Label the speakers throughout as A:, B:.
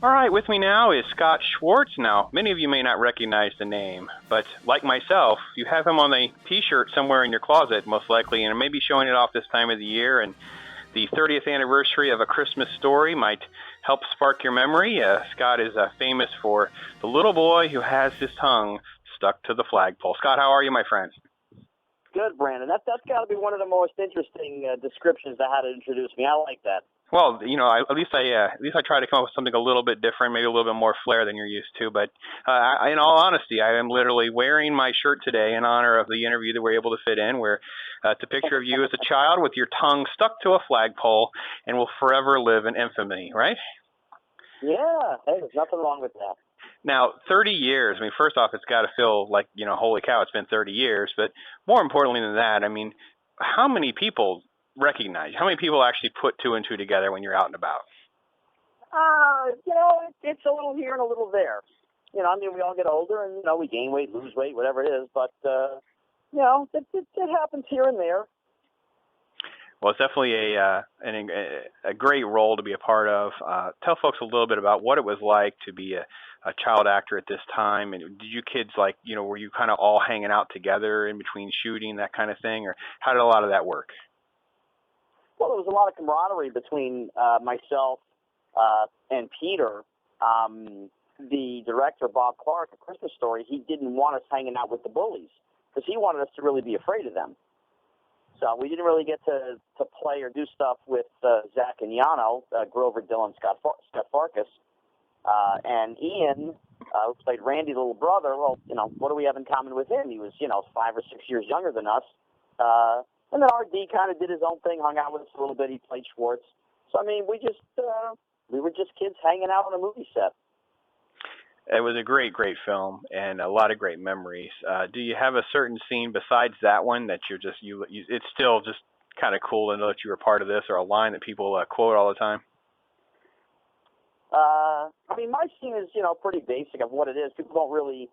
A: All right, with me now is Scott Schwartz. Now, many of you may not recognize the name, but like myself, you have him on a T-shirt somewhere in your closet, most likely, and maybe showing it off this time of the year. And the 30th anniversary of A Christmas Story might help spark your memory. Scott is famous for the little boy who has his tongue stuck to the flagpole. Scott, how are you, my friend?
B: Good, Brandon. That's got to be one of the most interesting descriptions of how to introduce me. I like that.
A: Well, you know, at least I try to come up with something a little bit different, maybe a little bit more flair than you're used to. But in all honesty, I am literally wearing my shirt today in honor of the interview that we're able to fit in, where it's a picture of you as a child with your tongue stuck to a flagpole and will forever live in infamy, right?
B: Yeah, hey, there's nothing wrong with that.
A: Now, 30 years, I mean, first off, it's got to feel like, you know, holy cow, it's been 30 years. But more importantly than that, I mean, how many people recognize? How many people actually put two and two together when you're out and about?
B: You know, it's a little here and a little there. You know, I mean, we all get older and, you know, we gain weight, lose weight, whatever it is. But, you know, it happens here and there.
A: Well, it's definitely a great role to be a part of. Tell folks a little bit about what it was like to be a child actor at this time. And did you kids, like, you know, were you kind of all hanging out together in between shooting, that kind of thing? Or how did a lot of that work?
B: Well, there was a lot of camaraderie between myself and Peter. The director, Bob Clark, A Christmas Story, he didn't want us hanging out with the bullies because he wanted us to really be afraid of them. So we didn't really get to play or do stuff with Zach and Yano, Grover, Dylan, Scott Farkas, and Ian, who played Randy, the little brother. Well, you know, what do we have in common with him? He was, you know, 5 or 6 years younger than us. And then RD kind of did his own thing, hung out with us a little bit. He played Schwartz. So, I mean, we were just kids hanging out on a movie set.
A: It was a great, great film and a lot of great memories. Do you have a certain scene besides that one that you're just, it's still just kind of cool to know that you were part of this, or a line that people quote all the time?
B: I mean, my scene is, you know, pretty basic of what it is. People don't really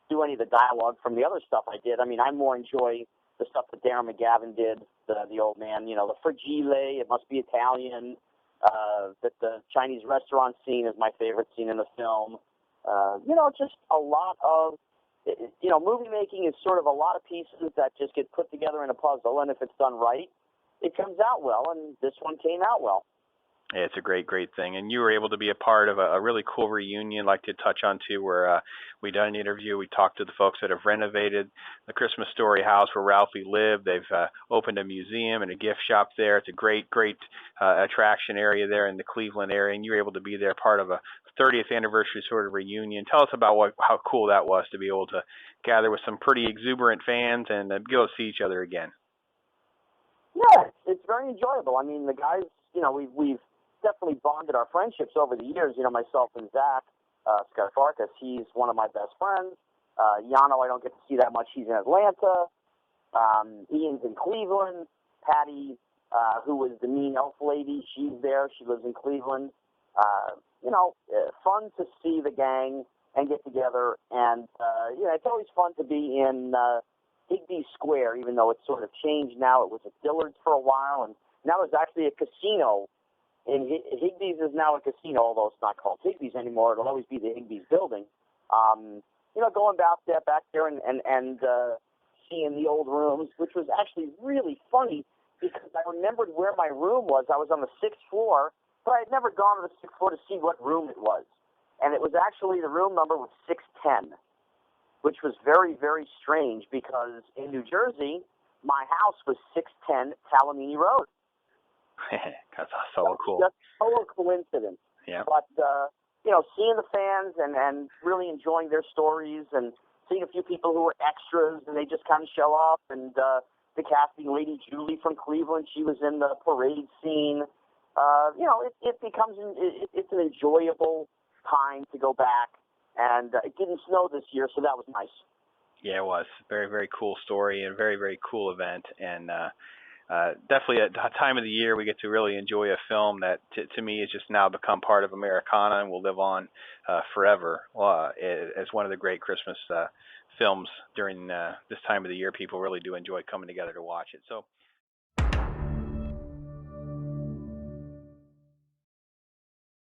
B: do any of the dialogue from the other stuff I did. I mean, I more enjoy the stuff that Darren McGavin did, the old man, you know, the fragile, it must be Italian, that the Chinese restaurant scene is my favorite scene in the film. You know, just a lot of, you know, movie making is sort of a lot of pieces that just get put together in a puzzle, and if it's done right, it comes out well, and this one came out well.
A: Yeah, it's a great, great thing. And you were able to be a part of a really cool reunion, like to touch on too, where we done an interview. We talked to the folks that have renovated the Christmas Story house where Ralphie lived. They've opened a museum and a gift shop there. It's a great, great attraction area there in the Cleveland area, and you were able to be there, part of a 30th anniversary sort of reunion. Tell us about how cool that was to be able to gather with some pretty exuberant fans and be able to see each other again.
B: Yeah, it's very enjoyable. I mean, the guys, you know, we've definitely bonded our friendships over the years. You know, myself and Zach, Scott Farkas, he's one of my best friends. Yano, I don't get to see that much. He's in Atlanta. Ian's in Cleveland. Patty, who was the mean elf lady, she's there. She lives in Cleveland. You know, fun to see the gang and get together. And, you know, it's always fun to be in Higby Square, even though it's sort of changed now. It was at Dillard's for a while, and now it's actually a casino. And Higby's is now a casino, although it's not called Higby's anymore. It'll always be the Higby's building. You know, going back there and seeing the old rooms, which was actually really funny because I remembered where my room was. I was on the 6th floor, but I had never gone to the 6th floor to see what room it was. And it was actually, the room number was 610, which was very, very strange because in New Jersey, my house was 610 Talamini Road.
A: That's so cool.
B: Just total coincidence.
A: Yeah.
B: But, you know, seeing the fans and really enjoying their stories and seeing a few people who were extras and they just kind of show up. And the casting lady, Julie from Cleveland, she was in the parade scene. You know, it becomes, it's an enjoyable time to go back. And it didn't snow this year, so that was nice.
A: Yeah, it was. Very, very cool story and very, very cool event. And definitely at the time of the year we get to really enjoy a film that to me has just now become part of Americana and will live on forever as one of the great Christmas films during this time of the year. People really do enjoy coming together to watch it. So